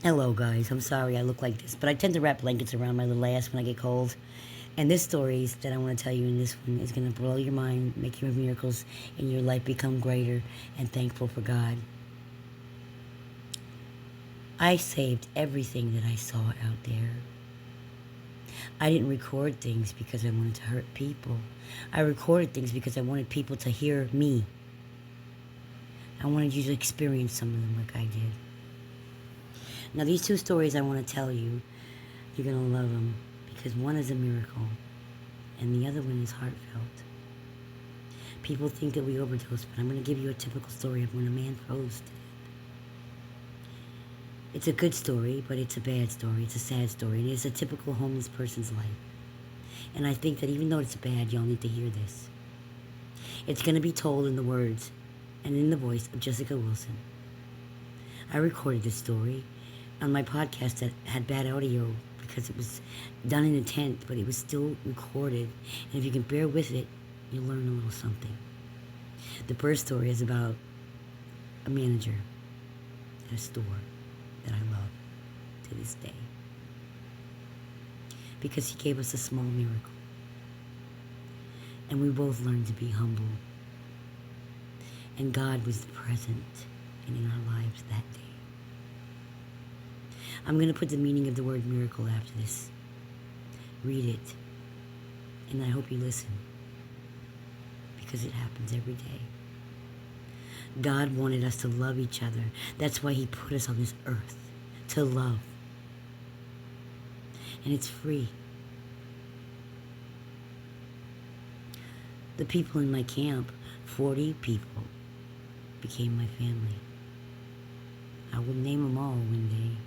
Hello, guys. I'm sorry I look like this, but I tend to wrap blankets around my little ass when I get cold. And this story that I want to tell you in this one is going to blow your mind, make your miracles in your life become greater and thankful for God. I saved everything that I saw out there. I didn't record things because I wanted to hurt people. I recorded things because I wanted people to hear me. I wanted you to experience some of them like I did. Now, these two stories I want to tell you, you're going to love them because one is a miracle and the other one is heartfelt. People think that we overdose, but I'm going to give you a typical story of when a man froze to death. It's a good story, but it's a bad story. It's a sad story. And it's a typical homeless person's life. And I think that even though it's bad, y'all need to hear this. It's going to be told in the words and in the voice of Jessica Wilson. I recorded this story on my podcast that had bad audio because it was done in a tent, but it was still recorded. And if you can bear with it, you'll learn a little something. The first story is about a manager at a store that I love to this day because he gave us a small miracle. And we both learned to be humble. And God was present and in our lives that day. I'm going to put the meaning of the word miracle after this. Read it. And I hope you listen. Because it happens every day. God wanted us to love each other. That's why he put us on this earth. To love. And it's free. The people in my camp, 40 people, became my family. I will name them all one day.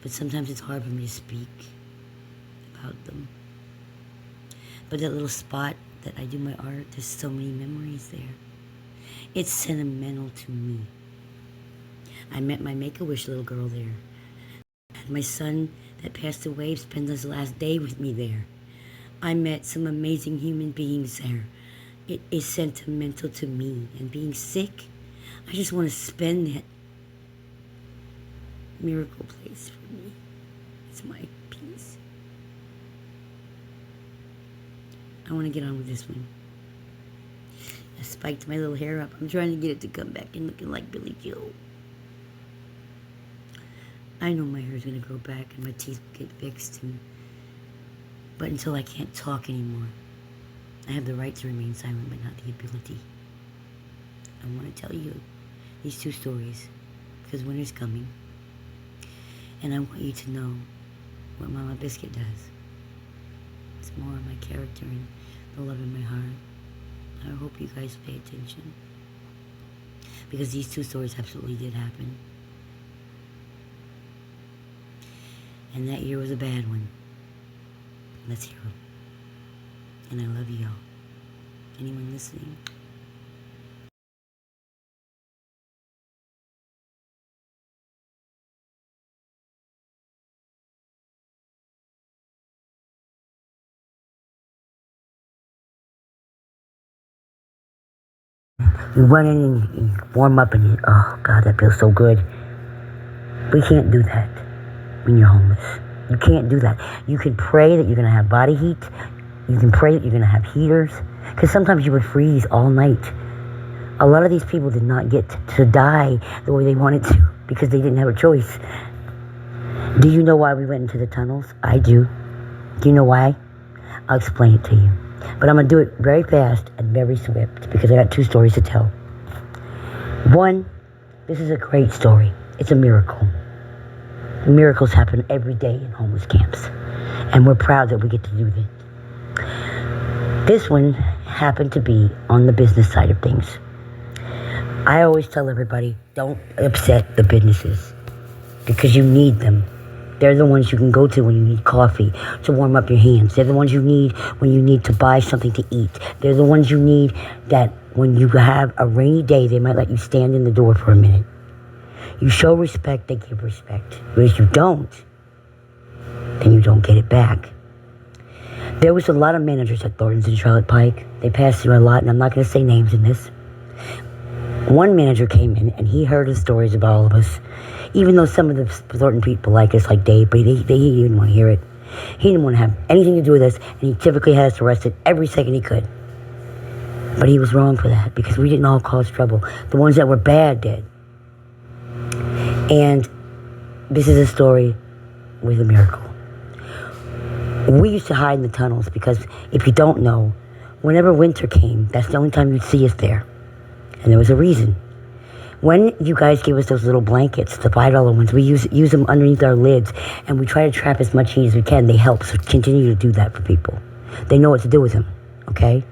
But sometimes it's hard for me to speak about them. But that little spot that I do my art, there's so many memories there. It's sentimental to me. I met my Make-A-Wish little girl there. My son that passed away spent his last day with me there. I met some amazing human beings there. It is sentimental to me. And being sick, I just want to spend that miracle place for me. It's my peace. I want to get on with this one. I spiked my little hair up. I'm trying to get it to come back and looking like Billy Joe. I know my hair is going to grow back and my teeth will get fixed. But until I can't talk anymore, I have the right to remain silent, but not the ability. I want to tell you these two stories because winter's coming. And I want you to know what Mama Biscuit does. It's more of my character and the love in my heart. I hope you guys pay attention. Because these two stories absolutely did happen. And that year was a bad one. Let's hear them. And I love y'all. Anyone listening? You run in and you warm up and oh God, that feels so good. We can't do that when you're homeless. You can't do that. You can pray that you're going to have body heat. You can pray that you're going to have heaters. Because sometimes you would freeze all night. A lot of these people did not get to die the way they wanted to because they didn't have a choice. Do you know why we went into the tunnels? I do. Do you know why? I'll explain it to you. But I'm going to do it very fast and very swift because I got two stories to tell. One, this is a great story. It's a miracle. Miracles happen every day in homeless camps. And we're proud that we get to do this. This one happened to be on the business side of things. I always tell everybody, don't upset the businesses because you need them. They're the ones you can go to when you need coffee to warm up your hands. They're the ones you need when you need to buy something to eat. They're the ones you need that when you have a rainy day, they might let you stand in the door for a minute. You show respect, they give respect. But if you don't, then you don't get it back. There was a lot of managers at Thornton's and Charlotte Pike. They passed through a lot, and I'm not going to say names in this. One manager came in, and he heard the stories about all of us. Even though some of the certain people like us, like Dave, but he didn't want to hear it. He didn't want to have anything to do with us, and he typically had us arrested every second he could. But he was wrong for that, because we didn't all cause trouble. The ones that were bad did. And this is a story with a miracle. We used to hide in the tunnels because, if you don't know, whenever winter came, that's the only time you'd see us there. And there was a reason. When you guys gave us those little blankets, the $5 ones, we use them underneath our lids, and we try to trap as much heat as we can. They help, so continue to do that for people. They know what to do with them, okay?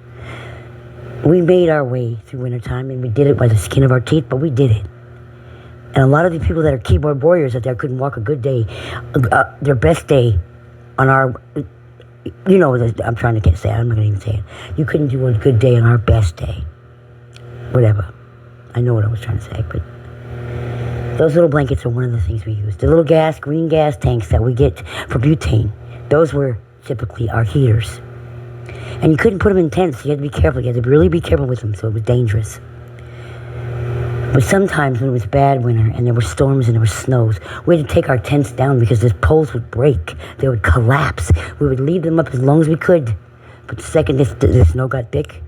We made our way through wintertime, and we did it by the skin of our teeth, but we did it. And a lot of the people that are keyboard warriors out there couldn't walk a good day, their best day on our, you know, I'm trying to say it, I'm not going to even say it. You couldn't do a good day on our best day. Whatever. I know what I was trying to say, but those little blankets are one of the things we use. The little green gas tanks that we get for butane, those were typically our heaters. And you couldn't put them in tents. You had to be careful. You had to really be careful with them, so it was dangerous. But sometimes when it was bad winter and there were storms and there were snows, we had to take our tents down because the poles would break. They would collapse. We would leave them up as long as we could. But the second the snow got thick,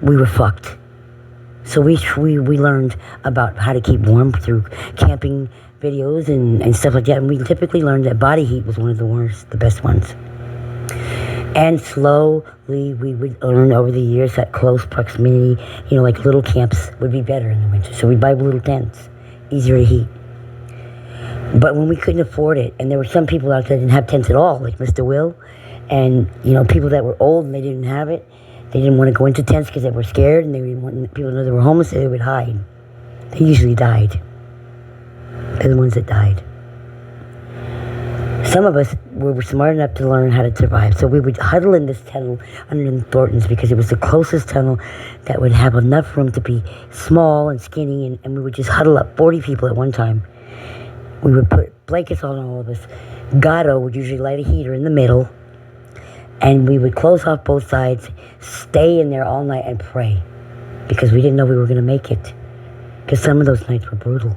we were fucked. So we learned about how to keep warm through camping videos and stuff like that. And we typically learned that body heat was one of the best ones. And slowly we would learn over the years that close proximity, you know, like little camps would be better in the winter. So we'd buy little tents, easier to heat. But when we couldn't afford it, and there were some people out there that didn't have tents at all, like Mr. Will, and, you know, people that were old and they didn't have it, they didn't want to go into tents because they were scared, and they didn't want people to know they were homeless, so they would hide. They usually died. They're the ones that died. Some of us were smart enough to learn how to survive. So we would huddle in this tunnel under the Thorntons because it was the closest tunnel that would have enough room to be small and skinny, and we would just huddle up 40 people at one time. We would put blankets on all of us. Gato would usually light a heater in the middle, and we would close off both sides, stay in there all night and pray because we didn't know we were going to make it, because some of those nights were brutal.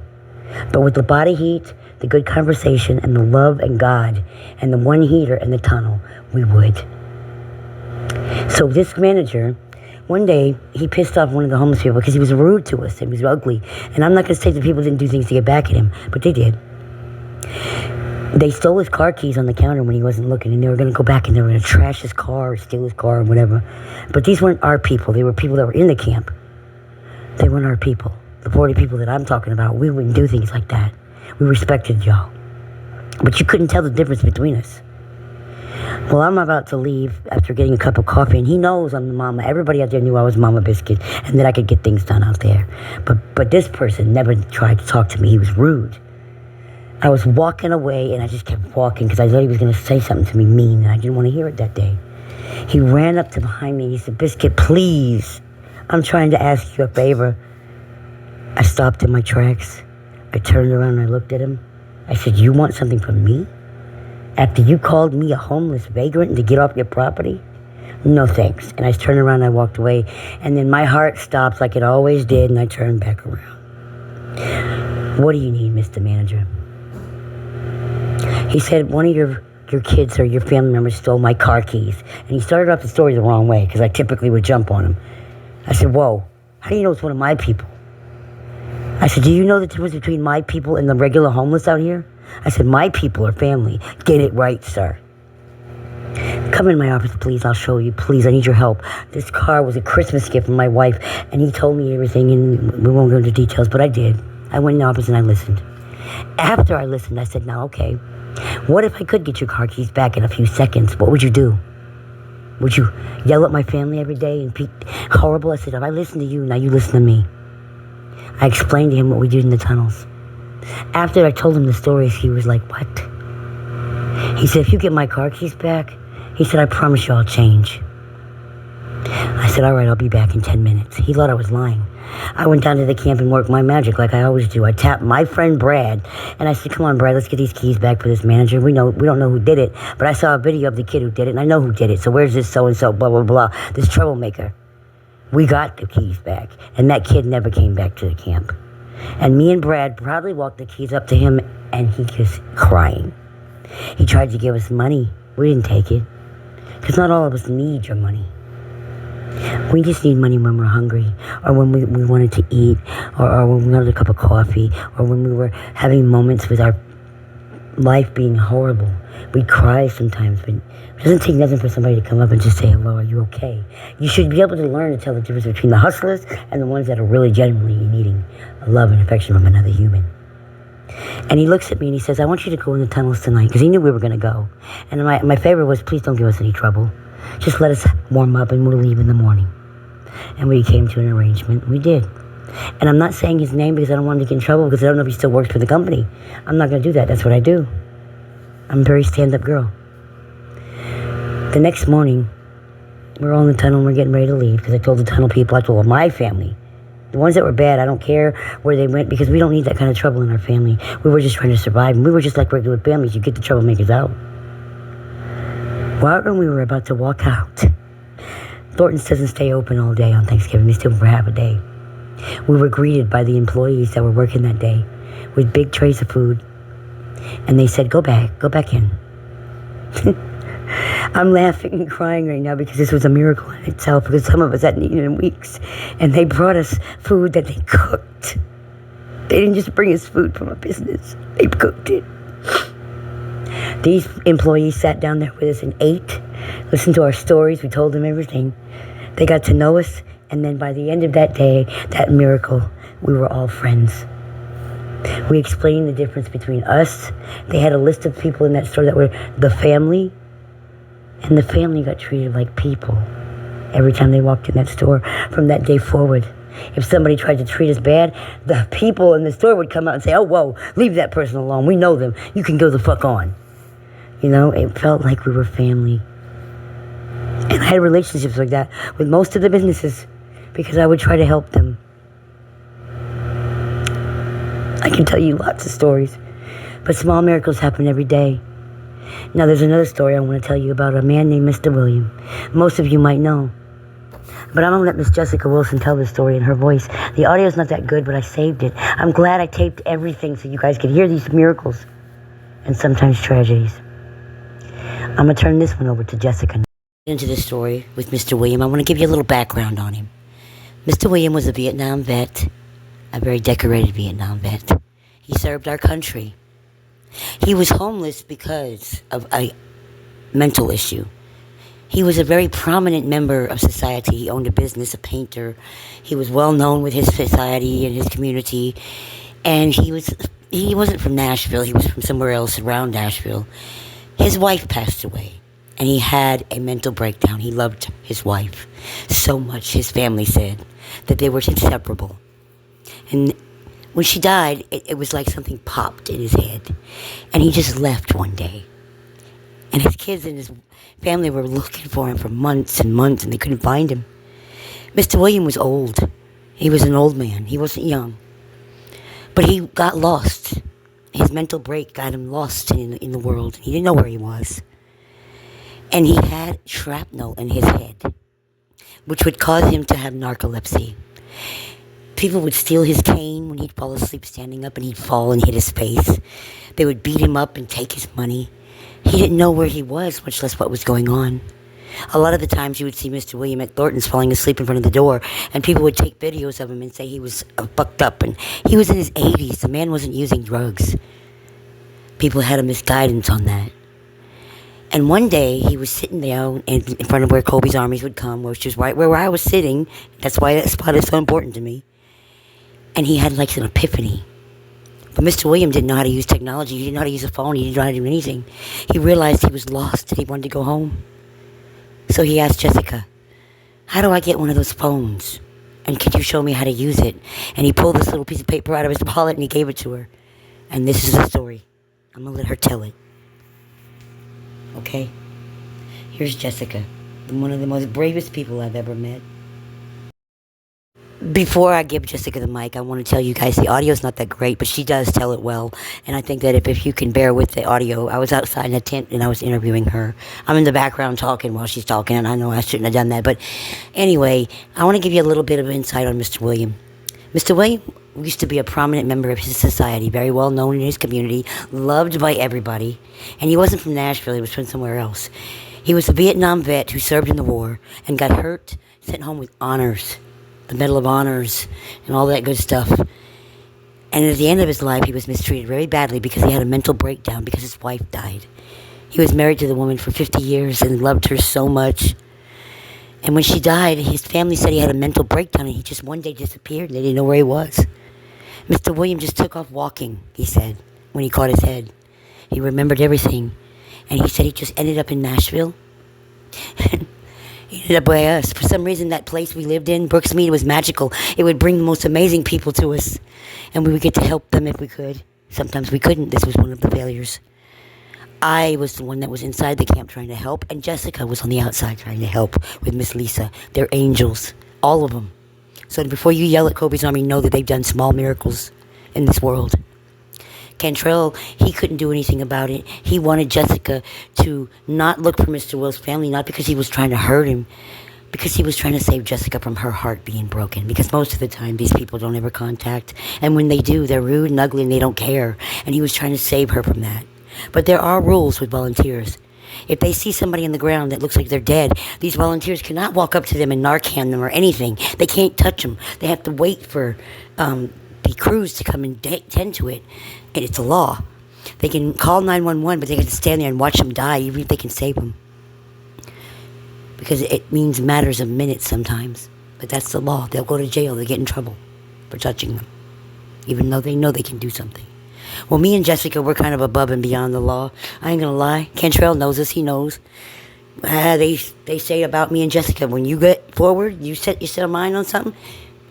But with the body heat, the good conversation, and the love and God, and the one heater and the tunnel, we would. So this manager, one day, he pissed off one of the homeless people because he was rude to us and he was ugly. And I'm not going to say that people didn't do things to get back at him, but they did. They stole his car keys on the counter when he wasn't looking, and they were going to go back and they were going to trash his car or steal his car or whatever. But these weren't our people. They were people that were in the camp. They weren't our people. The 40 people that I'm talking about, we wouldn't do things like that. We respected y'all. But you couldn't tell the difference between us. Well, I'm about to leave after getting a cup of coffee, and he knows I'm the mama. Everybody out there knew I was Mama Biscuit and that I could get things done out there. But this person never tried to talk to me. He was rude. I was walking away, and I just kept walking because I thought he was going to say something to me mean, and I didn't want to hear it that day. He ran up to behind me, and he said, "Biscuit, please, I'm trying to ask you a favor." I stopped in my tracks. I turned around and I looked at him. I said, "You want something from me? After you called me a homeless vagrant to get off your property? No thanks." And I turned around and I walked away. And then my heart stopped like it always did, and I turned back around. "What do you need, Mr. Manager?" He said, "One of your kids or your family members stole my car keys." And he started off the story the wrong way because I typically would jump on him. I said, "Whoa, how do you know it's one of my people?" I said, "Do you know the difference between my people and the regular homeless out here?" I said, "My people are family. Get it right, sir. Come in my office, please. I'll show you. Please, I need your help. This car was a Christmas gift from my wife." And he told me everything, and we won't go into details, but I did. I went in the office and I listened. After I listened, I said, "Now, okay, what if I could get your car keys back in a few seconds? What would you do? Would you yell at my family every day and be horrible?" I said, "If I listen to you, now you listen to me." I explained to him what we did in the tunnels. After I told him the stories, he was like, "What?" He said, "If you get my car keys back," he said, "I promise you I'll change." I said, "All right, I'll be back in 10 minutes. He thought I was lying. I went down to the camp and worked my magic like I always do. I tapped my friend Brad, and I said, "Come on, Brad, let's get these keys back for this manager. We don't know who did it, but I saw a video of the kid who did it, and I know who did it. So where's this so-and-so, blah, blah, blah, this troublemaker?" We got the keys back, and that kid never came back to the camp. And me and Brad proudly walked the keys up to him, and he just crying. He tried to give us money. We didn't take it. Because not all of us need your money. We just need money when we're hungry, or when we wanted to eat, or when we wanted a cup of coffee, or when we were having moments with our life being horrible. We'd cry sometimes, but it doesn't take nothing for somebody to come up and just say, hello, are you okay? You should be able to learn to tell the difference between the hustlers and the ones that are really genuinely needing love and affection from another human. And he looks at me and he says, I want you to go in the tunnels tonight, because he knew we were going to go. And my favorite was, please don't give us any trouble. Just let us warm up and we'll leave in the morning. And we came to an arrangement. We did. And I'm not saying his name because I don't want him to get in trouble, because I don't know if he still works for the company. I'm not going to do that. That's what I do. I'm a very stand-up girl. The next morning, we're all in the tunnel and we're getting ready to leave, because I told the tunnel people, I told my family, the ones that were bad, I don't care where they went, because we don't need that kind of trouble in our family. We were just trying to survive, and we were just like regular families. You get the troublemakers out. Well, when we were about to walk out, Thornton's doesn't stay open all day on Thanksgiving. They stay open for half a day. We were greeted by the employees that were working that day with big trays of food. And they said, go back in. I'm laughing and crying right now because this was a miracle in itself, because some of us hadn't eaten in weeks. And they brought us food that they cooked. They didn't just bring us food from a business. They cooked it. These employees sat down there with us and ate, listened to our stories. We told them everything. They got to know us. And then by the end of that day, that miracle, we were all friends. We explained the difference between us. They had a list of people in that store that were the family. And the family got treated like people every time they walked in that store from that day forward. If somebody tried to treat us bad, the people in the store would come out and say, oh, whoa, leave that person alone. We know them. You can go the fuck on. You know, it felt like we were family. And I had relationships like that with most of the businesses because I would try to help them. I can tell you lots of stories, but small miracles happen every day. Now, there's another story I want to tell you about a man named Mr. William. Most of you might know. But I'm going to let Miss Jessica Wilson tell this story in her voice. The audio's not that good, but I saved it. I'm glad I taped everything so you guys could hear these miracles and sometimes tragedies. I'm going to turn this one over to Jessica. Into this story with Mr. William, I want to give you a little background on him. Mr. William was a Vietnam vet, a very decorated Vietnam vet. He served our country. He was homeless because of a mental issue. He was a very prominent member of society. He owned a business, a painter. He was well known with his society and his community. And he wasn't from Nashville. He was from somewhere else around Nashville. His wife passed away, and he had a mental breakdown. He loved his wife so much, his family said, that they were inseparable. And when she died, it was like something popped in his head. And he just left one day. And his kids and his family were looking for him for months and months, and they couldn't find him. Mr. William was old. He was an old man. He wasn't young. But he got lost. His mental break got him lost in the world. He didn't know where he was. And he had shrapnel in his head, which would cause him to have narcolepsy. People would steal his cane when he'd fall asleep standing up, and he'd fall and hit his face. They would beat him up and take his money. He didn't know where he was, much less what was going on. A lot of the times you would see Mr. William at Thornton's falling asleep in front of the door, and people would take videos of him and say he was fucked up, and he was in his 80s. The man wasn't using drugs. People had a misguidance on that. And one day, he was sitting there in front of where Kobe's armies would come, which is right where I was sitting. That's why that spot is so important to me. And he had like an epiphany. But Mr. William didn't know how to use technology. He didn't know how to use a phone. He didn't know how to do anything. He realized he was lost and he wanted to go home. So he asked Jessica, how do I get one of those phones? And could you show me how to use it? And he pulled this little piece of paper out of his wallet and he gave it to her. And this is the story. I'm going to let her tell it. Okay? Here's Jessica, one of the most bravest people I've ever met. Before I give Jessica the mic, I want to tell you guys the audio's not that great, but she does tell it well. And I think that if you can bear with the audio, I was outside in a tent and I was interviewing her. I'm in the background talking while she's talking, and I know I shouldn't have done that. But anyway, I want to give you a little bit of insight on Mr. William. Mr. William used to be a prominent member of his society, very well known in his community, loved by everybody. And he wasn't from Nashville, he was from somewhere else. He was a Vietnam vet who served in the war and got hurt, sent home with honors, the Medal of Honors, and all that good stuff. And at the end of his life, he was mistreated very badly because he had a mental breakdown because his wife died. He was married to the woman for 50 years and loved her so much. And when she died, his family said he had a mental breakdown and he just one day disappeared and they didn't know where he was. Mr. William just took off walking, he said, when he caught his head. He remembered everything. And he said he just ended up in Nashville. He ended up by us. For some reason, that place we lived in, Brooksmead, was magical. It would bring the most amazing people to us. And we would get to help them if we could. Sometimes we couldn't. This was one of the failures. I was the one that was inside the camp trying to help, and Jessica was on the outside trying to help with Miss Lisa. They're angels. All of them. So before you yell at Kobe's Army, know that they've done small miracles in this world. Cantrell, he couldn't do anything about it. He wanted Jessica to not look for Mr. Will's family, not because he was trying to hurt him, because he was trying to save Jessica from her heart being broken. Because most of the time, these people don't ever contact. And when they do, they're rude and ugly and they don't care. And he was trying to save her from that. But there are rules with volunteers. If they see somebody in the ground that looks like they're dead, these volunteers cannot walk up to them and Narcan them or anything. They can't touch them. They have to wait for the crews to come and tend to it. And it's a law. They can call 911, but they have to stand there and watch them die, even if they can save them. Because it means matters of minutes sometimes. But that's the law. They'll go to jail. They'll get in trouble for touching them, even though they know they can do something. Well, me and Jessica, we're kind of above and beyond the law. I ain't gonna lie. Cantrell knows us. He knows. They say about me and Jessica, when you get forward, you set your mind on something,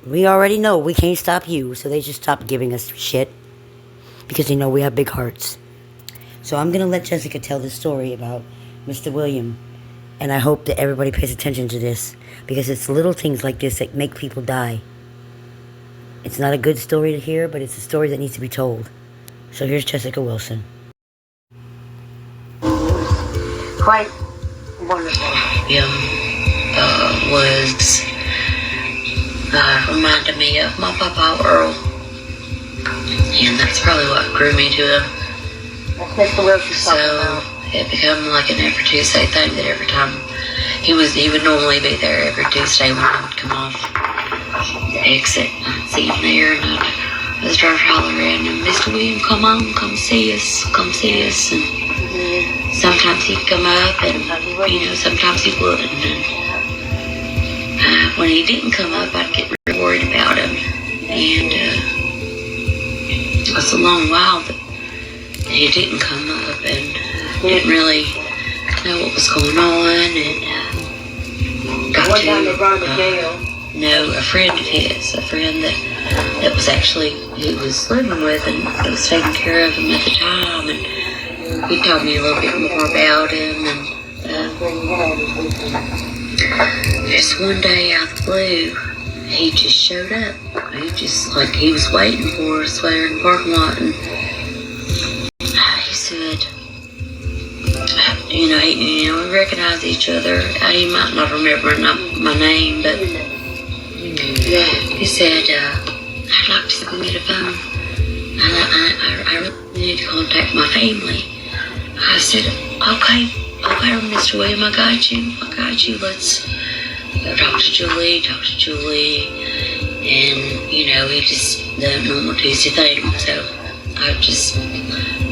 we already know we can't stop you. So they just stop giving us shit because they know we have big hearts. So I'm gonna let Jessica tell the story about Mr. William. And I hope that everybody pays attention to this, because it's little things like this that make people die. It's not a good story to hear, but it's a story that needs to be told. So here's Jessica Wilson. Quite wonderful. Him was reminded me of my Papa Earl, and that's probably what grew me to him. That's Mr. Wilson's talking about. It became like an every Tuesday thing that every time he would normally be there every Tuesday when I would come off the exit. I'd see him there, and I was driving hollering, and Mr. William, come on, come see us. And sometimes he'd come up, and sometimes he wouldn't. And when he didn't come up, I'd get really worried about him, and it was a long while that he didn't come up, and didn't really know what was going on, and got one to time they brought him to jail. know a friend of his, a friend that was actually he was living with and that was taking care of him at the time, and he told me a little bit more about him, and just one day out of the blue, he just showed up. He was waiting for us there in the parking lot, and he said, we recognize each other. He might not remember my name, but he said, I'd like to go get a phone. I really need to contact my family. I said, okay, Mr. William, I got you. Let's talk to Julie. And, he just done normal Tuesday thing. So I just,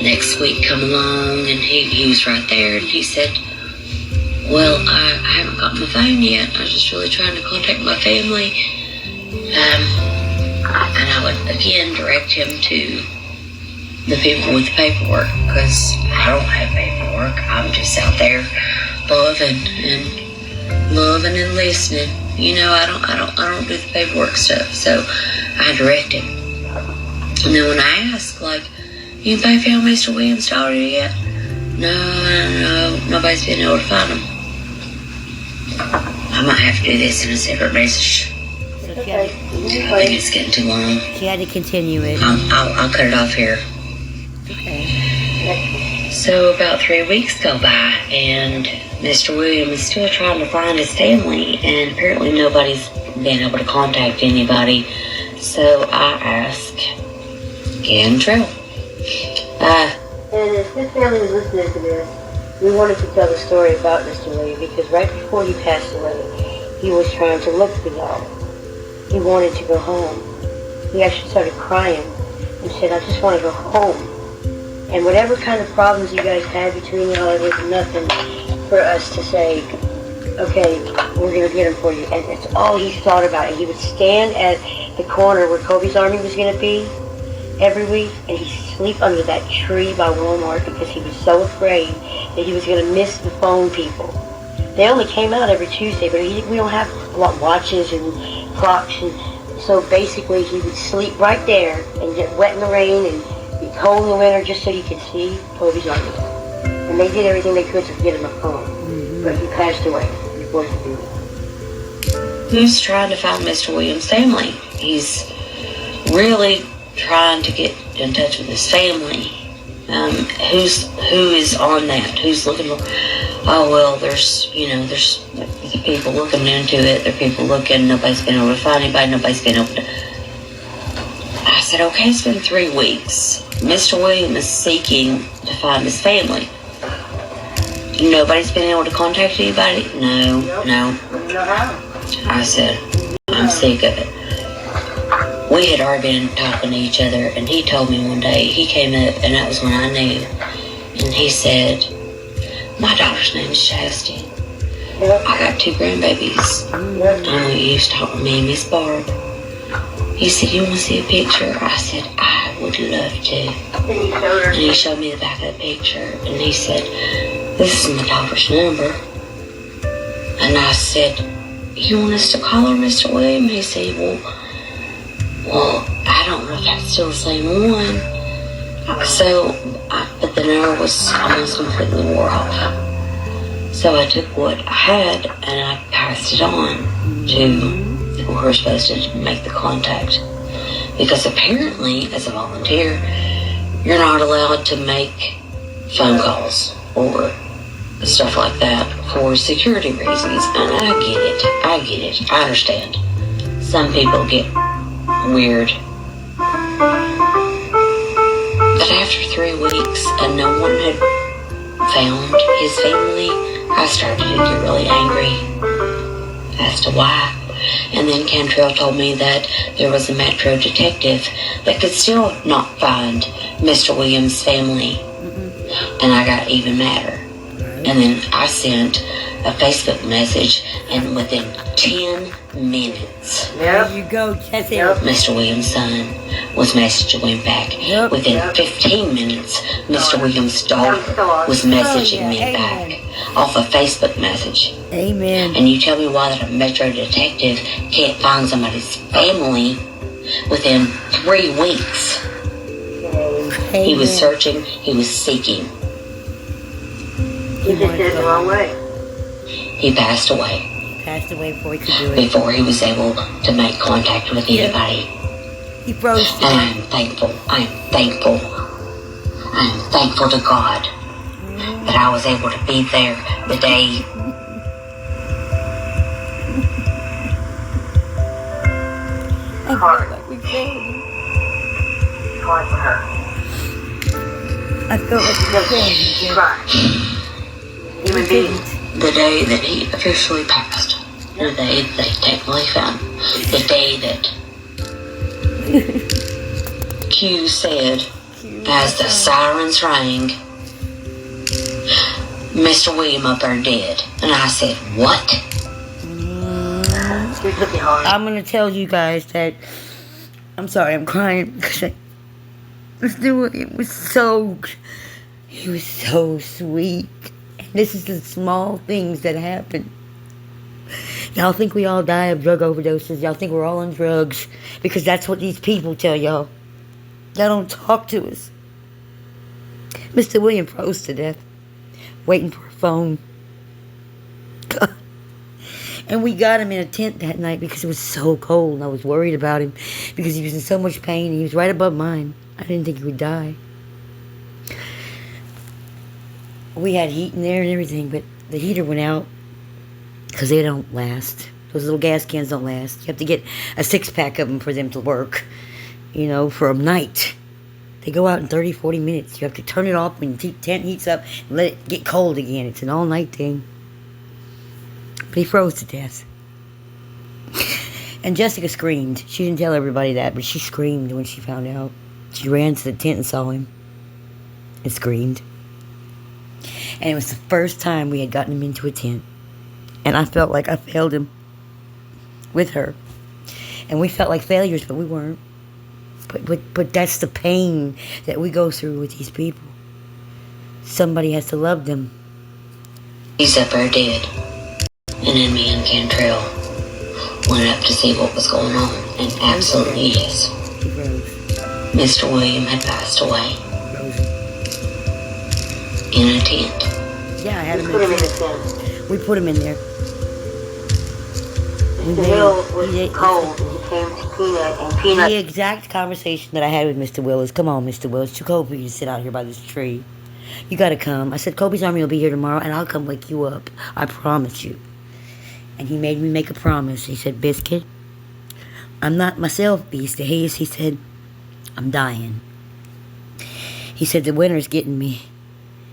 next week come along, and he was right there, and he said, well, I haven't got my phone yet. I was just really trying to contact my family. And I would again direct him to the people with the paperwork, because I don't have paperwork. I'm just out there loving and listening. I don't do the paperwork stuff, so I direct him. And then when I ask, anybody found Mr. Williams' daughter yet? No, nobody's been able to find him. I might have to do this in a separate message. So I think it's getting too long. she had to continue it. I'll cut it off here. Okay. So about 3 weeks go by, and Mr. William is still trying to find his family, and apparently nobody's been able to contact anybody So I asked Cantrell. And if this family was listening to this, we wanted to tell the story about Mr. William because right before he passed away, he was trying to look for y'all. He wanted to go home. He actually started crying and said, I just want to go home. And whatever kind of problems you guys had between y'all, it was nothing for us to say, okay, we're going to get him for you. And it's all he thought about. And he would stand at the corner where Kobe's Army was going to be every week, and he'd sleep under that tree by Walmart because he was so afraid that he was going to miss the phone people. They only came out every Tuesday, but we don't have watches and clocks, and so basically he would sleep right there and get wet in the rain and be cold in the winter just so he could see Kobe's Army. And they did everything they could to get him a phone, but he passed away before he did it. He's trying to find Mr. Williams' family. He's really trying to get in touch with his family. Who is on that? Who's looking for? Oh well, there's people looking into it. There are people looking. Nobody's been able to find anybody. Nobody's been able to. I said, okay, it's been 3 weeks. Mr. Williams is seeking to find his family. Nobody's been able to contact anybody. No. I said, I'm sick of it. We had already been talking to each other, and he told me one day, he came up, and that was when I knew, and he said, my daughter's name is Chastity. I got 2 grandbabies. I know you used to talk with me and Miss Barb. He said, you want to see a picture? I said, I would love to. And he showed me the back of the picture, and he said, this is my daughter's number. And I said, you want us to call her, Mr. William? He said, well, I don't know if that's still the same one. But the nerve was almost completely wore off. So I took what I had and I passed it on to who were supposed to make the contact. Because apparently, as a volunteer, you're not allowed to make phone calls or stuff like that for security reasons. And I get it. I understand. Some people get weird. But after 3 weeks and no one had found his family, I started to get really angry as to why. And then Cantrell told me that there was a Metro detective that could still not find Mr. Williams' family. And I got even madder. And then I sent a Facebook message, and within 10 minutes, There you go, Jesse. Mr. Williams' son was messaging back. Within 15 minutes, Mr. Williams' daughter was messaging me back off a Facebook message. Amen. And you tell me why that a Metro detective can't find somebody's family within 3 weeks. Amen. He was searching, he was seeking. He just did it the wrong way. He passed away. Passed away before he could do it. Before he was able to make contact with anybody. He froze. And I am thankful to God that I was able to be there the day I felt like we failed him. Hard for her. I felt like we failed him. Right. Human being. the day that he officially passed. The day they technically found. The day that Q said, as the sirens rang, Mr. William up there dead. And I said, what? I'm going to tell you guys that, I'm sorry, I'm crying because Mr. William was he was so sweet. And this is the small things that happen. Y'all think we all die of drug overdoses. Y'all think we're all on drugs because that's what these people tell y'all. Y'all don't talk to us. Mr. William froze to death, waiting for a phone. And we got him in a tent that night because it was so cold. And I was worried about him because he was in so much pain. He was right above mine. I didn't think he would die. We had heat in there and everything, but the heater went out because they don't last. Those little gas cans don't last. You have to get a 6-pack of them for them to work, for a night. They go out in 30, 40 minutes. You have to turn it off when the tent heats up and let it get cold again. It's an all-night thing. But he froze to death. And Jessica screamed. She didn't tell everybody that, but she screamed when she found out. She ran to the tent and saw him. And screamed. And it was the first time we had gotten him into a tent. And I felt like I failed him with her. And we felt like failures, but we weren't. But that's the pain that we go through with these people. Somebody has to love them. He's up there dead. And then me and Cantrell went up to see what was going on. And absolutely yes. Mr. William had passed away. In a tent. Yeah, I had him Put him in in a the tent. tent. We put him in there. The hill was cold, and he came to Peanut, and Peanut... The exact conversation that I had with Mr. Will is, come on, Mr. Will, it's too cold for you to sit out here by this tree. You gotta come. I said, Kobe's Army will be here tomorrow, and I'll come wake you up. I promise you. And he made me make a promise. He said, Biscuit, I'm not myself these days. He said, I'm dying. He said, the winter's getting me.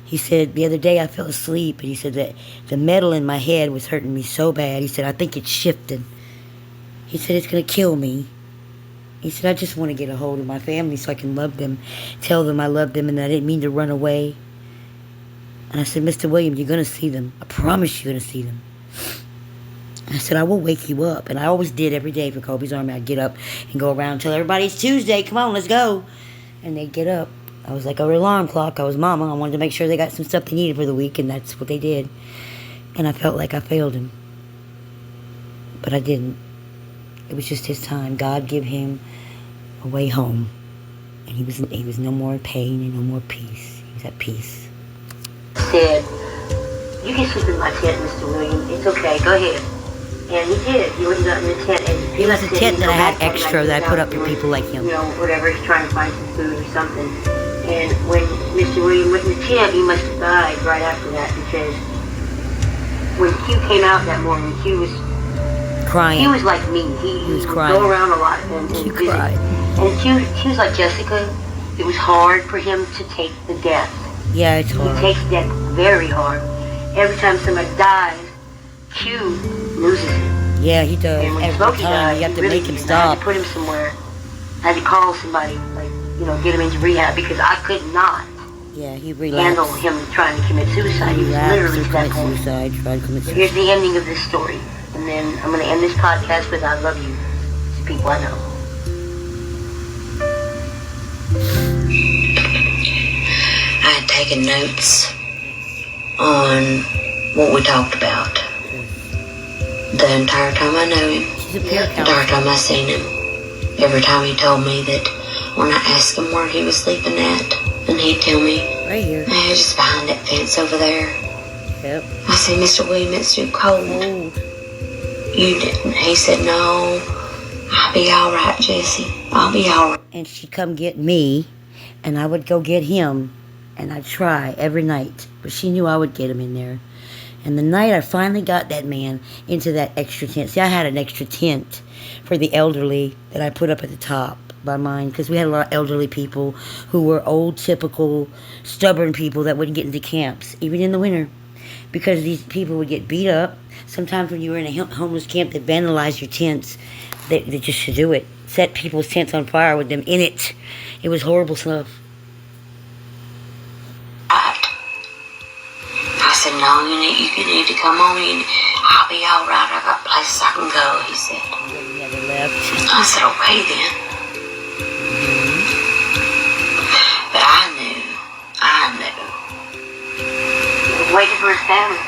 He said, the other day I fell asleep, and he said that the metal in my head was hurting me so bad. He said, I think it's shifting. He said, it's going to kill me. He said, I just want to get a hold of my family so I can love them, tell them I love them, and I didn't mean to run away. And I said, Mr. William, you're going to see them. I promise you're going to see them. And I said, I will wake you up. And I always did every day for Kobe's Army. I'd get up and go around and tell everybody, it's Tuesday, come on, let's go. And they'd get up. I was like an alarm clock. I was mama. I wanted to make sure they got some stuff they needed for the week, and that's what they did. And I felt like I failed him. But I didn't. It was just his time. God gave him a way home. And he was no more in pain and no more peace. He was at peace. Said, you can sleep in my tent, Mr. William. It's okay. Go ahead. And he did. He went and got in the tent. And it was a tent that I had extra that I put up for people like him. Whatever. He's trying to find some food or something. And when Mr. William went in the tent, he must have died right after that, because when Q came out that morning, Q was crying. He was like me. He was crying. Go around a lot and Q cried. And Q was like Jessica. It was hard for him to take the death. Yeah, it's hard. He takes death very hard. Every time somebody dies, Q loses it. Yeah, he does. And when every Smokey time died, you have to really make him I stop. had to put him somewhere. I had to call somebody, get him into rehab, because I could not he relapsed. handle him trying to commit suicide. He was literally that cold. Tried to commit suicide. Here's the ending of this story. And then I'm going to end this podcast with I love you to people I know. I had taken notes on what we talked about the entire time I know him, the entire time I seen him. Every time he told me that when I asked him where he was sleeping at, and he'd tell me, right here, man, just behind that fence over there. Yep. I said, Mr. William, it's too cold. You didn't. He said, no, I'll be all right, Jesse. I'll be all right. And she'd come get me, and I would go get him, and I'd try every night. But she knew I would get him in there. And the night I finally got that man into that extra tent. See, I had an extra tent for the elderly that I put up at the top by mine, because we had a lot of elderly people who were old, typical, stubborn people that wouldn't get into camps, even in the winter, because these people would get beat up. Sometimes when you were in a homeless camp, they vandalized your tents. They just should do it. Set people's tents on fire with them in it. It was horrible stuff. I said, no, you need to come on in. I'll be all right. I got places I can go, he said. Yeah, they left. I said, okay then. But I knew. He was waiting for his family.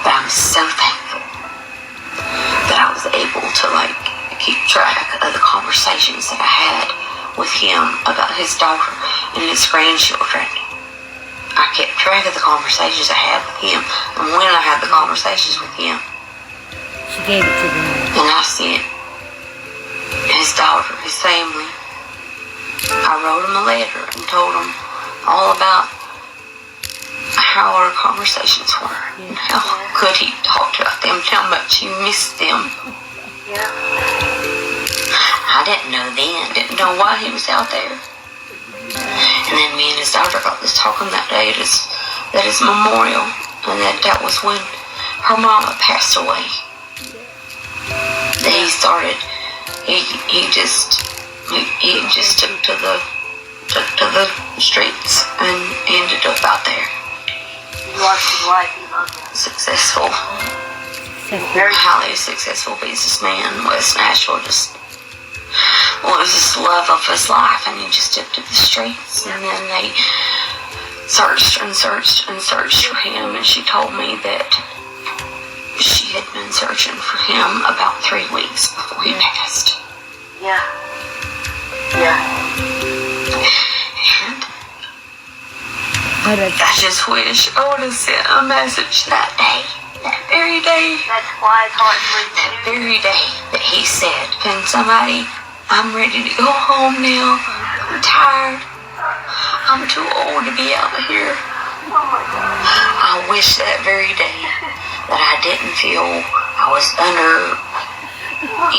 But I'm so thankful that I was able to, keep track of the conversations that I had with him about his daughter and his grandchildren. I kept track of the conversations I had with him and when I had the conversations with him. She gave it to them. And I sent his daughter, his family. I wrote him a letter and told him all about how our conversations were. And how good he talked about them, how much he missed them. Yeah. I didn't know then, didn't know why he was out there. And then me and his daughter got this talking that day at his memorial, and that was when her mama passed away. Then he just took to the streets and ended up out there. He lost his life. He loved it. Successful. Very highly successful businessman. West Nashville just was his love of his life, and he just took to the streets. And then they searched and searched and searched for him, and she told me that she had been searching for him about 3 weeks before he passed. Yeah. Yeah. And I just wish I would have sent a message that day, that very day. That's why it's hard to read. That very day that he said, "Can somebody, I'm ready to go home now. I'm tired. I'm too old to be out here." Oh my God. I wish that very day that I didn't feel I was under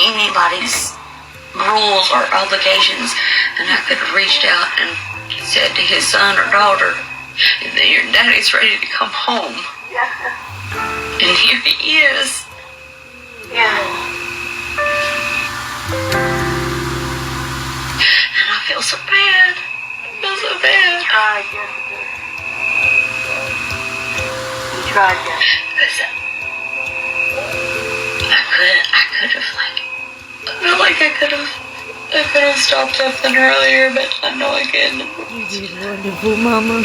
anybody's rules or obligations, and I could have reached out and said to his son or daughter, "Your daddy's ready to come home." Yeah. And here he is. Yeah. And I feel so bad. I feel so bad. I guess it is. You tried, yeah. Because I could have, I feel like I could have stopped something earlier, but I know I couldn't. You did wonderful, Mama.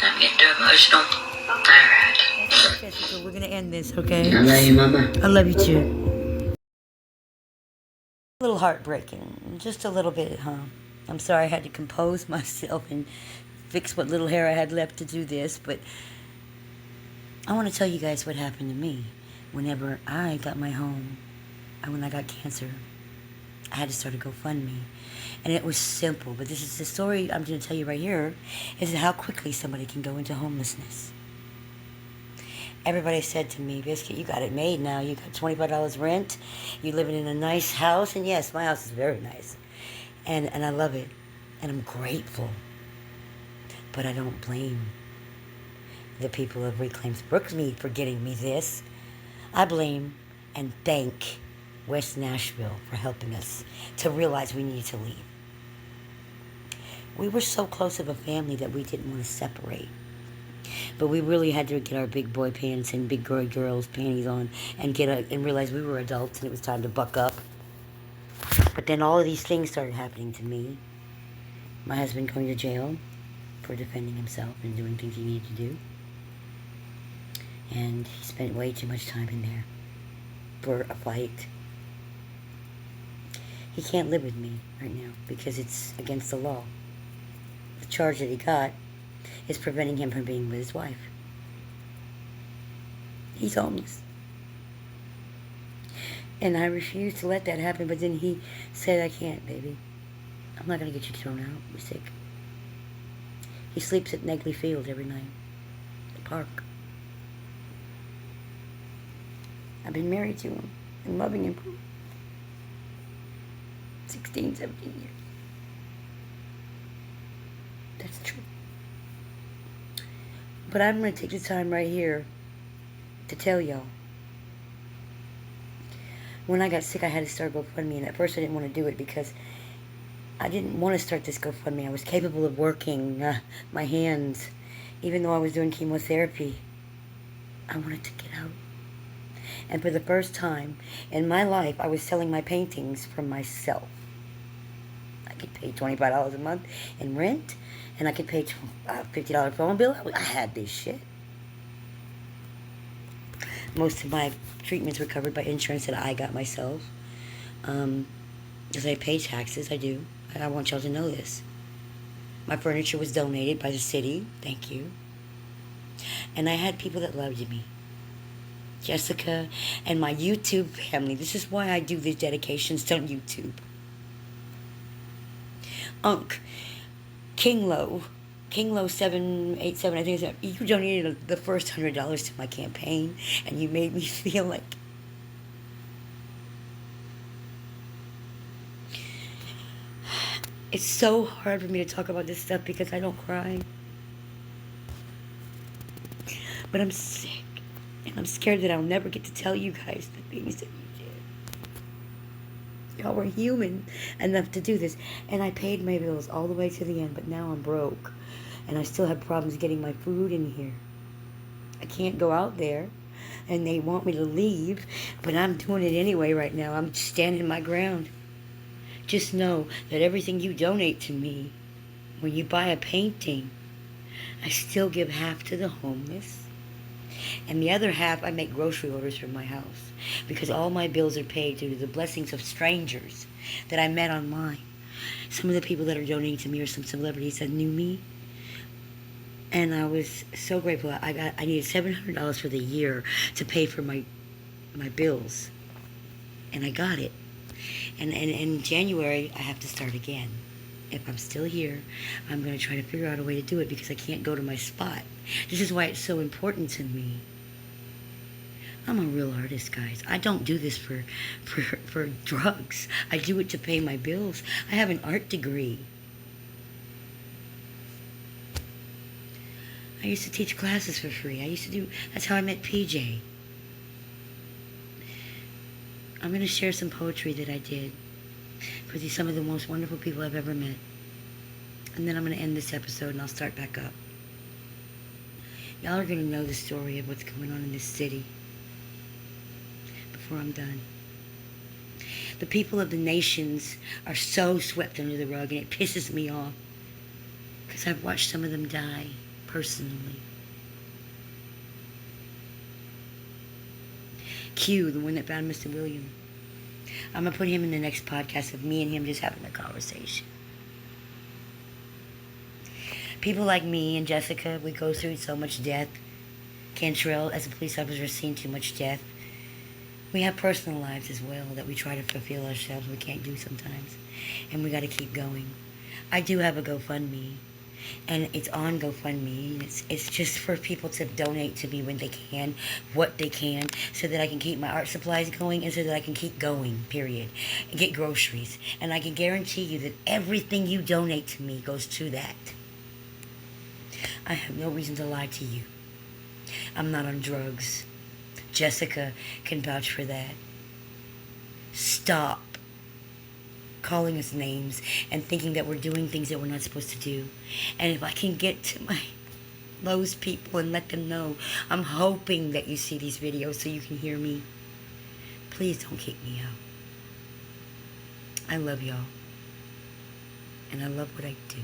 I'm getting too emotional. Alright. Jessica, we're going to end this, okay? I love you, Mama. I love you too. A little heartbreaking. Just a little bit, huh? I'm sorry I had to compose myself and fix what little hair I had left to do this, but I want to tell you guys what happened to me whenever I got my home and when I got cancer. I had to start a GoFundMe. And it was simple, but this is the story I'm going to tell you right here, is how quickly somebody can go into homelessness. Everybody said to me, "Biscuit, you got it made now. You got $25 rent. You living in a nice house." And yes, my house is very nice. And I love it. And I'm grateful. But I don't blame the people of Reclaims Brookmead for getting me this. I blame and thank West Nashville for helping us to realize we needed to leave. We were so close of a family that we didn't want to separate. But we really had to get our big boy pants and big girls panties on and and realize we were adults and it was time to buck up. But then all of these things started happening to me. My husband going to jail for defending himself and doing things he needed to do. And he spent way too much time in there for a fight. He can't live with me right now because it's against the law. The charge that he got is preventing him from being with his wife. He's homeless. And I refused to let that happen, but then he said, "I can't, baby. I'm not going to get you thrown out. You're sick." He sleeps at Negley Field every night. The park. I've been married to him and loving him for 16, 17 years. That's true. But I'm going to take the time right here to tell y'all. When I got sick, I had to start GoFundMe, and at first I didn't want to do it because I didn't want to start this GoFundMe. I was capable of working my hands, even though I was doing chemotherapy. I wanted to get out. And for the first time in my life, I was selling my paintings for myself. I could pay $25 a month in rent, and I could pay $50 phone bill. I had this shit. Most of my treatments were covered by insurance that I got myself. Because I pay taxes, I do. I want y'all to know this. My furniture was donated by the city. Thank you. And I had people that loved me. Jessica and my YouTube family. This is why I do these dedications on YouTube. Kinglow, Kinglow787, I think you donated the first $100 to my campaign, and you made me feel like it's so hard for me to talk about this stuff because I don't cry. But I'm sick, and I'm scared that I'll never get to tell you guys the things that you did. Y'all were human enough to do this, and I paid my bills all the way to the end, but now I'm broke, and I still have problems getting my food in here. I can't go out there, and they want me to leave, but I'm doing it anyway right now. I'm standing my ground. Just know that everything you donate to me, when you buy a painting, I still give half to the homeless. And the other half, I make grocery orders from my house. Because all my bills are paid due to the blessings of strangers that I met online. Some of the people that are donating to me are some celebrities that knew me. And I was so grateful. I needed $700 for the year to pay for my bills. And I got it. And in January, I have to start again. If I'm still here, I'm going to try to figure out a way to do it because I can't go to my spot. This is why it's so important to me. I'm a real artist, guys. I don't do this for drugs. I do it to pay my bills. I have an art degree. I used to teach classes for free. That's how I met PJ. I'm going to share some poetry that I did for some of the most wonderful people I've ever met. And then I'm going to end this episode and I'll start back up. Y'all are going to know the story of what's going on in this city before I'm done. The people of the nations are so swept under the rug, and it pisses me off because I've watched some of them die personally. Q, the one that found Mr. William. I'm going to put him in the next podcast of me and him just having a conversation. People like me and Jessica, we go through so much death. Cantrell, as a police officer, has seen too much death. We have personal lives as well that we try to fulfill ourselves. We can't do sometimes. And we got to keep going. I do have a GoFundMe. And it's on GoFundMe. It's just for people to donate to me when they can, what they can, so that I can keep my art supplies going and so that I can keep going, period. And get groceries. And I can guarantee you that everything you donate to me goes to that. I have no reason to lie to you. I'm not on drugs. Jessica can vouch for that. Stop calling us names and thinking that we're doing things that we're not supposed to do. And if I can get to those people and let them know, I'm hoping that you see these videos so you can hear me. Please don't kick me out. I love y'all. And I love what I do.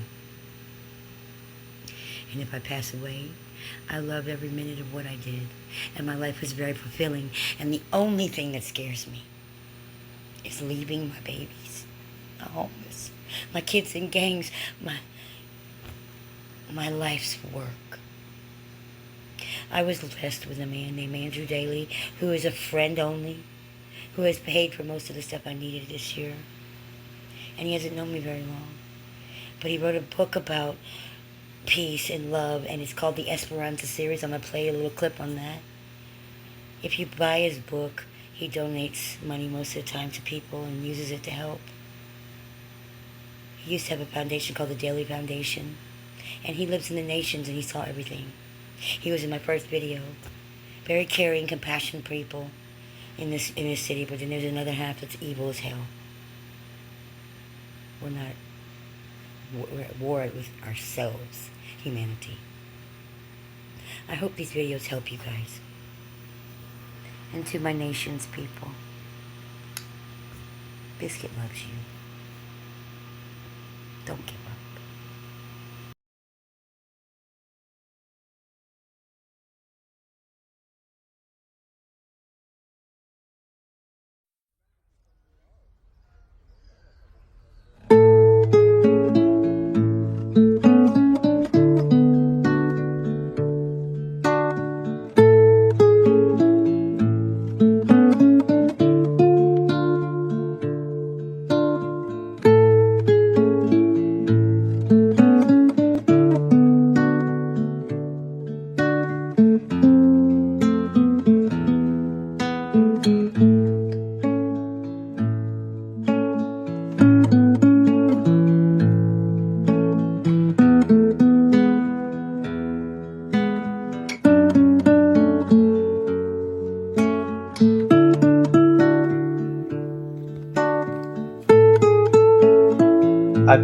And if I pass away, I love every minute of what I did. And my life was very fulfilling. And the only thing that scares me is leaving my babies, my homeless, my kids in gangs, my life's work. I was blessed with a man named Andrew Daly, who is a friend only, who has paid for most of the stuff I needed this year. And he hasn't known me very long. But he wrote a book about peace and love, and it's called the Esperanza series. I'm going to play a little clip on that. If you buy his book, he donates money most of the time to people and uses it to help. He used to have a foundation called the Daily Foundation, and he lives in the nations and he saw everything. He was in my first video. Very caring, compassionate people in this city, but then there's another half that's evil as hell. We're at war with ourselves, humanity. I hope these videos help you guys. And to my nation's people, Biscuit loves you. Don't give up.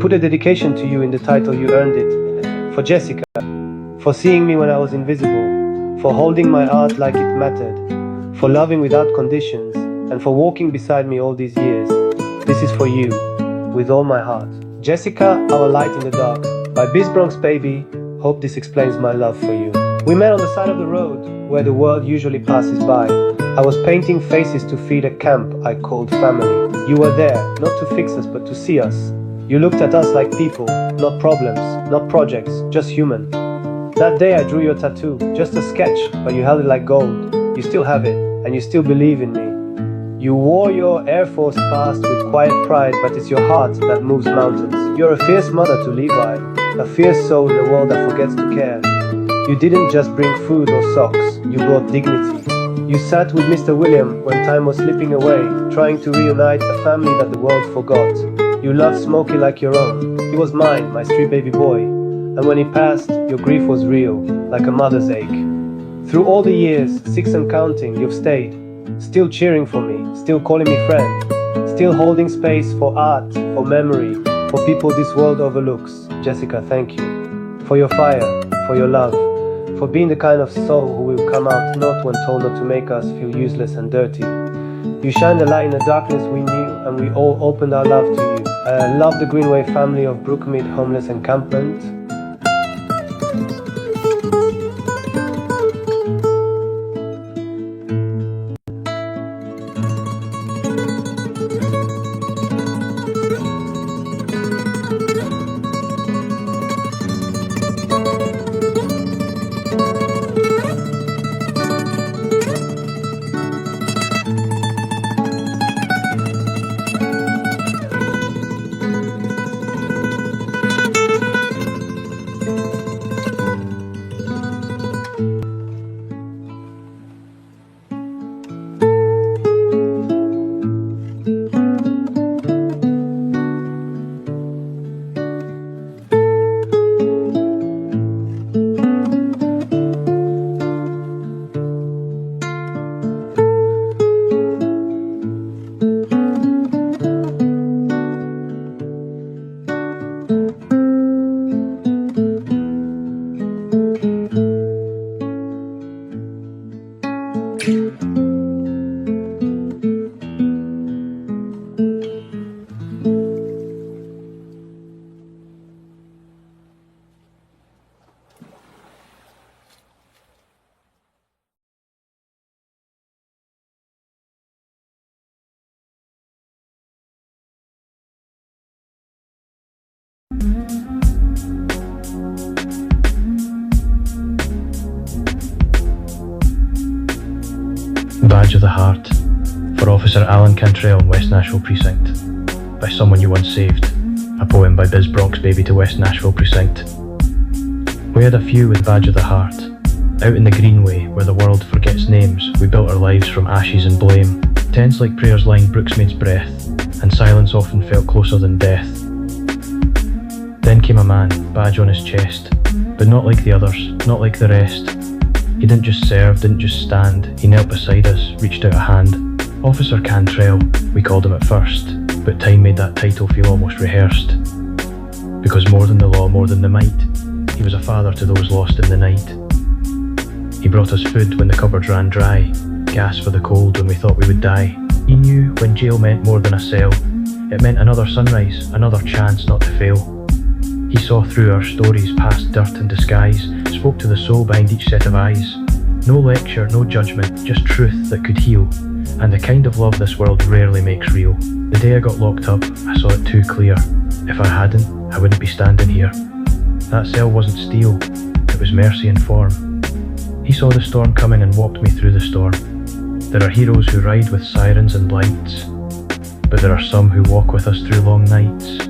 put a dedication to you in the title, you earned it. For Jessica, for seeing me when I was invisible, for holding my art like it mattered, for loving without conditions, and for walking beside me all these years. This is for you, with all my heart. Jessica, our light in the dark. By Bizcuts, baby. Hope this explains my love for you. We met on the side of the road, where the world usually passes by. I was painting faces to feed a camp I called family. You were there, not to fix us, but to see us. You looked at us like people, not problems, not projects, just human. That day I drew your tattoo, just a sketch, but you held it like gold. You still have it, and you still believe in me. You wore your Air Force past with quiet pride, but it's your heart that moves mountains. You're a fierce mother to Levi, a fierce soul in a world that forgets to care. You didn't just bring food or socks, you brought dignity. You sat with Mr. William when time was slipping away, trying to reunite a family that the world forgot. You loved Smokey like your own. He was mine, my street baby boy. And when he passed, your grief was real, like a mother's ache. Through all the years, 6 and counting, you've stayed. Still cheering for me, still calling me friend. Still holding space for art, for memory, for people this world overlooks. Jessica, thank you. For your fire, for your love. For being the kind of soul who will come out not when told not to make us feel useless and dirty. You shine the light in the darkness we knew, and we all opened our love to you. I love the Greenway family of Brookmead Homeless Encampment. Badge of the Heart for Officer Alan Cantrell in West Nashville Precinct by someone you once saved. A poem by Bizcuts, baby, to West Nashville Precinct. We had a few with Badge of the Heart. Out in the Greenway, where the world forgets names, we built our lives from ashes and blame. Tense like prayers lined Brooksmead's breath, and silence often felt closer than death. Then came a man, badge on his chest, but not like the others, not like the rest. He didn't just serve, didn't just stand, he knelt beside us, reached out a hand. Officer Cantrell, we called him at first, but time made that title feel almost rehearsed. Because more than the law, more than the might, he was a father to those lost in the night. He brought us food when the cupboards ran dry, gas for the cold when we thought we would die. He knew when jail meant more than a cell, it meant another sunrise, another chance not to fail. He saw through our stories past dirt and disguise, spoke to the soul behind each set of eyes. No lecture, no judgment, just truth that could heal, and the kind of love this world rarely makes real. The day I got locked up, I saw it too clear. If I hadn't, I wouldn't be standing here. That cell wasn't steel, it was mercy in form. He saw the storm coming and walked me through the storm. There are heroes who ride with sirens and lights, but there are some who walk with us through long nights.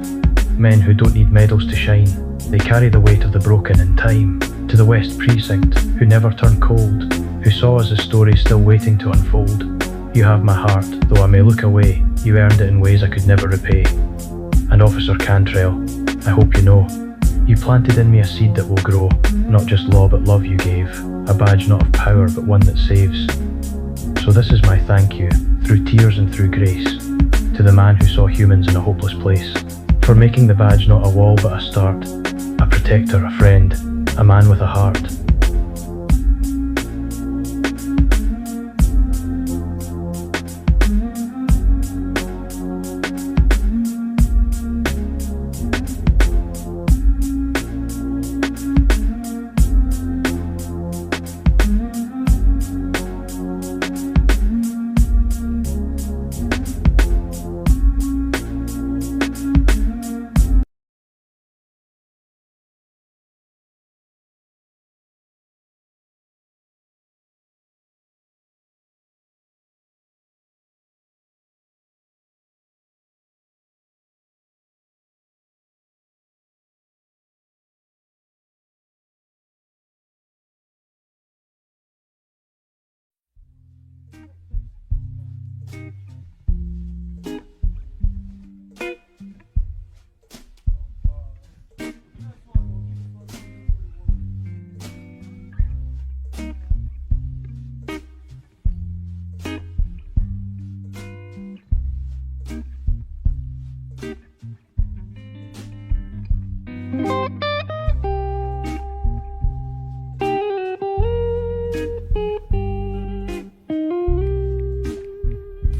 Men who don't need medals to shine, they carry the weight of the broken in time. To the West Precinct, who never turn cold, who saw us as stories still waiting to unfold. You have my heart, though I may look away, you earned it in ways I could never repay. And Officer Cantrell, I hope you know, you planted in me a seed that will grow, not just law but love you gave, a badge not of power but one that saves. So this is my thank you, through tears and through grace, to the man who saw humans in a hopeless place. For making the badge not a wall but a start, a protector, a friend, a man with a heart.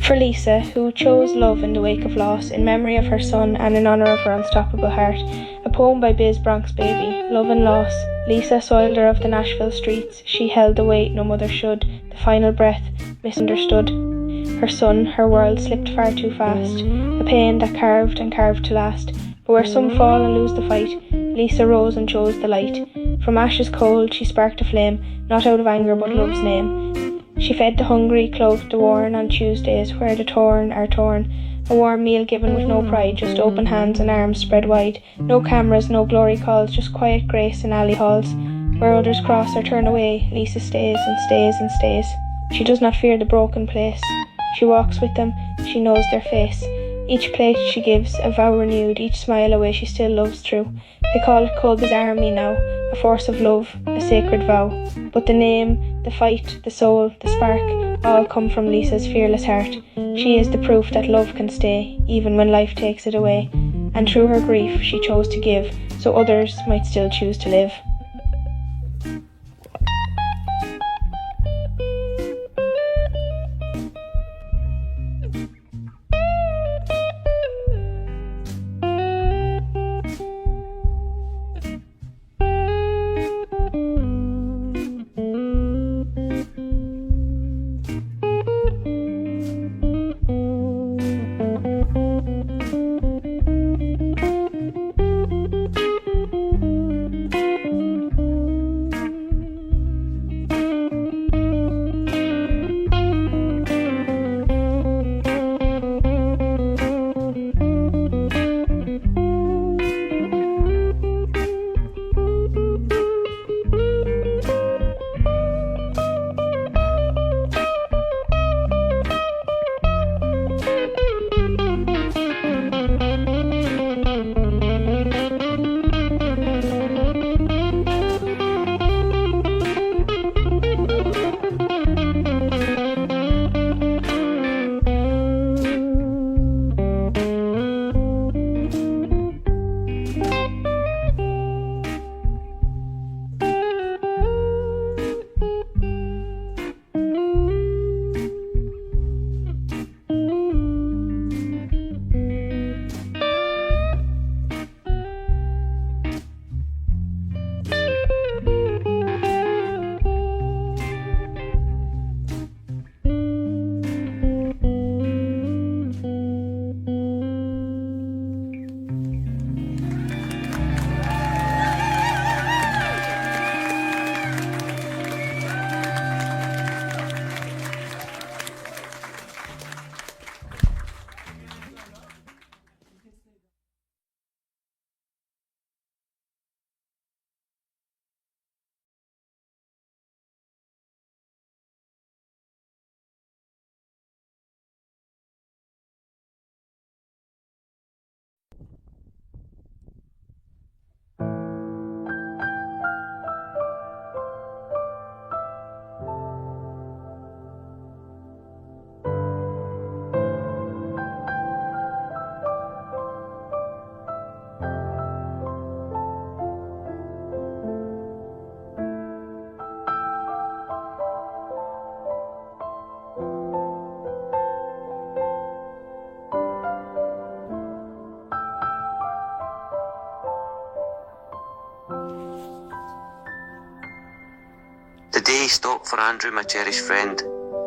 For Lisa, who chose love in the wake of loss, in memory of her son and in honour of her unstoppable heart, a poem by Biz Bronx Baby, Love and Loss. Lisa soiled her of the Nashville streets, she held the weight no mother should, the final breath, misunderstood. Her son, her world slipped far too fast, a pain that carved and carved to last. But where some fall and lose the fight, Lisa rose and chose the light. From ashes cold she sparked a flame, not out of anger but love's name. She fed the hungry, clothed the worn on Tuesdays where the torn are torn. A warm meal given with no pride, just open hands and arms spread wide. No cameras, no glory calls, just quiet grace in alley halls. Where others cross or turn away, Lisa stays and stays and stays. She does not fear the broken place. She walks with them, she knows their face. Each plate she gives, a vow renewed, each smile a way she still loves true. They call it Colby's Army now, a force of love, a sacred vow. But the name, the fight, the soul, the spark, all come from Lisa's fearless heart. She is the proof that love can stay, even when life takes it away. And through her grief she chose to give, so others might still choose to live. day he stopped for Andrew, my cherished friend,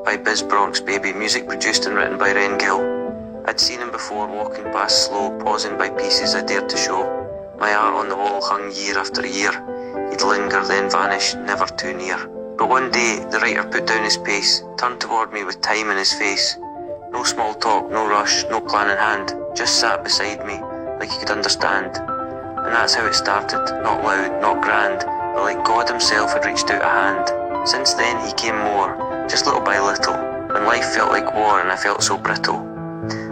by Biz Bronx Baby, music produced and written by Ren Gill. I'd seen him before, walking past slow, pausing by pieces I dared to show. My art on the wall hung year after year. He'd linger, then vanish, never too near. But one day, the writer put down his pace, turned toward me with time in his face. No small talk, no rush, no plan in hand, just sat beside me, like he could understand. And that's how it started, not loud, not grand, but like God himself had reached out a hand. Since then he came more, just little by little, when life felt like war and I felt so brittle.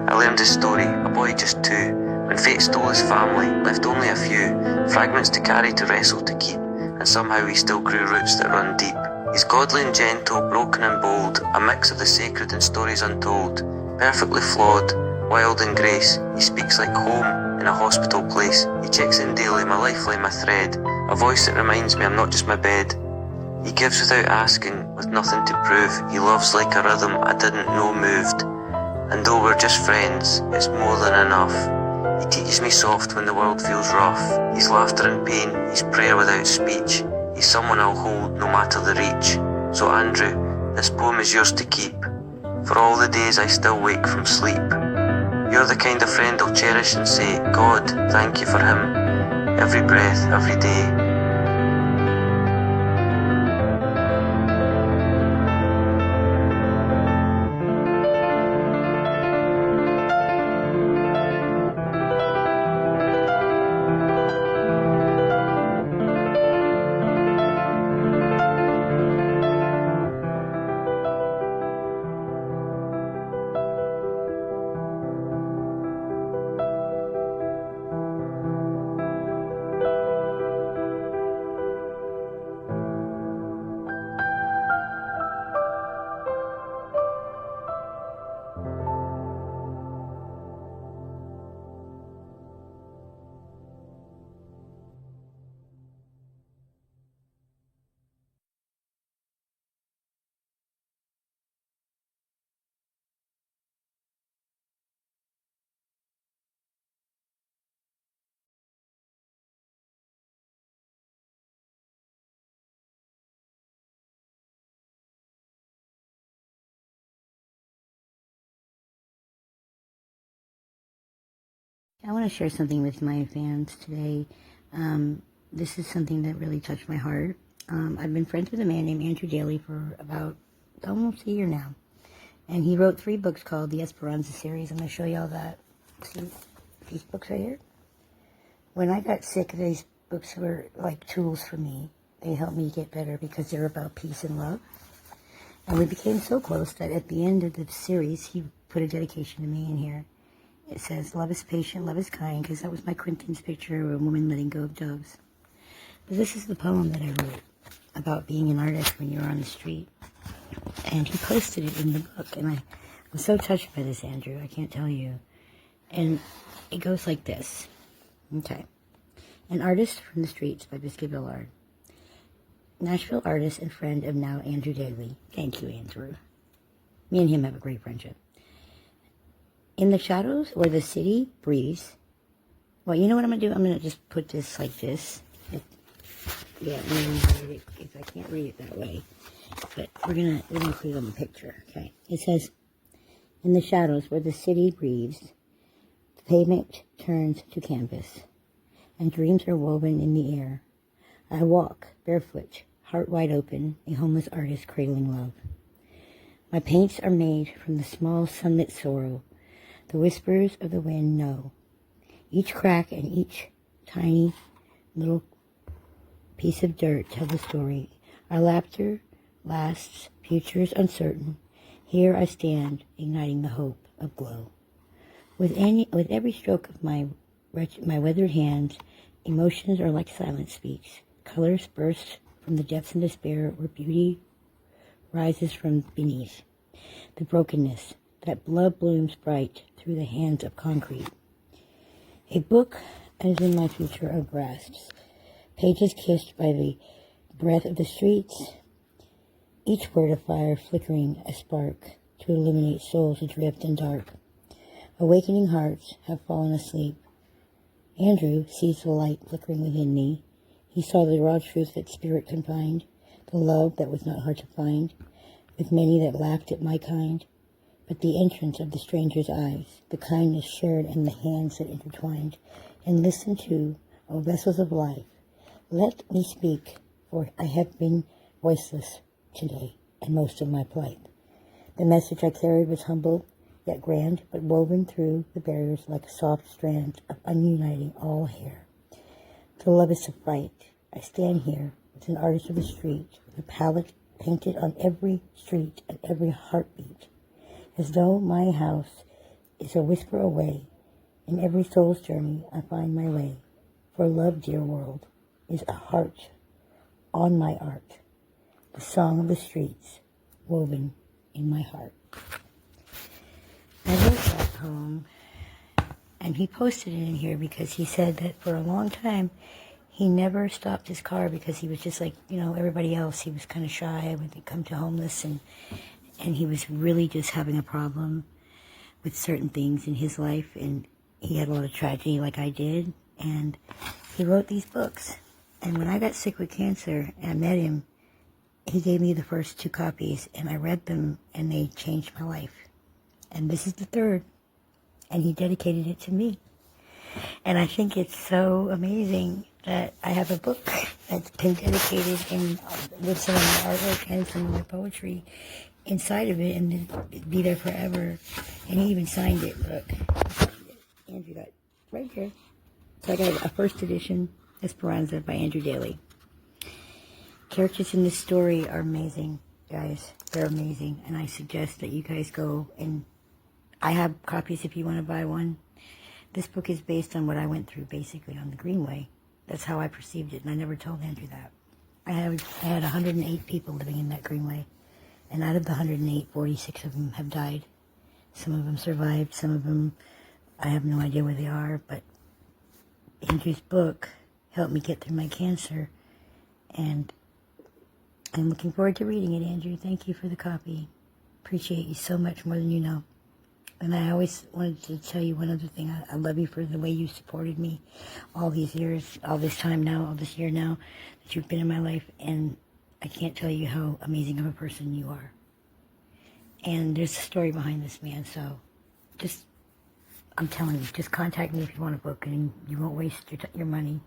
I learned his story, a boy just 2, when fate stole his family, left only a few fragments to carry, to wrestle, to keep, and somehow he still grew roots that run deep. He's godly and gentle, broken and bold, a mix of the sacred and stories untold, perfectly flawed, wild in grace. He speaks like home in a hospital place. He checks in daily, my lifeline, my thread, a voice that reminds me I'm not just my bed. He gives without asking, with nothing to prove. He loves like a rhythm I didn't know moved. And though we're just friends, it's more than enough. He teaches me soft when the world feels rough. He's laughter and pain, he's prayer without speech. He's someone I'll hold no matter the reach. So Andrew, this poem is yours to keep, for all the days I still wake from sleep. You're the kind of friend I'll cherish and say, God, thank you for him, every breath, every day. I want to share something with my fans today. This is something that really touched my heart. I've been friends with a man named Andrew Daly for about almost a year now. And he wrote 3 books called the Esperanza series. I'm going to show you all that. See these books right here? When I got sick, these books were like tools for me. They helped me get better because they're about peace and love. And we became so close that at the end of the series, he put a dedication to me in here. It says, love is patient, love is kind, because that was my Corinthians picture of a woman letting go of doves. But this is the poem that I wrote about being an artist when you're on the street. And he posted it in the book, and I'm so touched by this, Andrew, I can't tell you. And it goes like this. Okay. An Artist from the Streets by Bizcuts. Nashville artist and friend of now Andrew Daly. Thank you, Andrew. Me and him have a great friendship. In the shadows where the city breathes. Well, you know what I'm going to do? I'm going to just put this like this. Yeah, I'm going to read it because I can't read it that way. But we're going to put it on the picture. Okay. It says, in the shadows where the city breathes, the pavement turns to canvas, and dreams are woven in the air. I walk, barefoot, heart wide open, a homeless artist cradling love. My paints are made from the small sunlit sorrow. The whispers of the wind know. Each crack and each tiny little piece of dirt tell the story. Our laughter lasts, futures uncertain. Here I stand, igniting the hope of glow. With every stroke of my weathered hands, emotions are like silent speech. Colors burst from the depths and despair where beauty rises from beneath. The brokenness, that blood blooms bright through the hands of concrete. A book as in my future of grasps, pages kissed by the breath of the streets, each word a fire flickering a spark to illuminate souls adrift in dark. Awakening hearts have fallen asleep. Andrew sees the light flickering within me. He saw the raw truth that spirit confined, the love that was not hard to find, with many that laughed at my kind, but the entrance of the stranger's eyes, the kindness shared and the hands that intertwined, and listened to, O vessels of life, let me speak, for I have been voiceless today and most of my plight. The message I carried was humble, yet grand, but woven through the barriers like a soft strand of ununiting all hair. To love is to fight. I stand here as an artist of the street, with a palette painted on every street and every heartbeat, as though my house is a whisper away. In every soul's journey I find my way, for love, dear world, is a heart on my art, the song of the streets woven in my heart. I wrote that poem, and he posted it in here because he said that for a long time he never stopped his car because he was just like, everybody else. He was kind of shy when they come to homeless, and he was really just having a problem with certain things in his life, and he had a lot of tragedy like I did, and he wrote these books. And when I got sick with cancer and I met him, he gave me the first 2 copies, and I read them, and they changed my life. And this is the 3rd, and he dedicated it to me. And I think it's so amazing that I have a book that's been dedicated and with some of my artwork and some of my poetry inside of it, and it'd be there forever. And he even signed it. Look, Andrew got it right here. So I got a first edition Esperanza by Andrew Daly. Characters in this story are amazing, guys. They're amazing, and I suggest that you guys go, and I have copies if you want to buy one. This book is based on what I went through, basically, on the Greenway. That's how I perceived it, and I never told Andrew that. I had 108 people living in that Greenway, and out of the 108, 46 of them have died. Some of them survived, some of them, I have no idea where they are, but Andrew's book helped me get through my cancer, and I'm looking forward to reading it, Andrew. Thank you for the copy. Appreciate you so much, more than you know. And I always wanted to tell you one other thing. I love you for the way you supported me all these years, all this time now, all this year now that you've been in my life. And I can't tell you how amazing of a person you are. And there's a story behind this man. So I'm telling you, just contact me if you want a book, and you won't waste your money.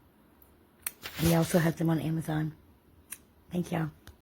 He also has them on Amazon. Thank y'all.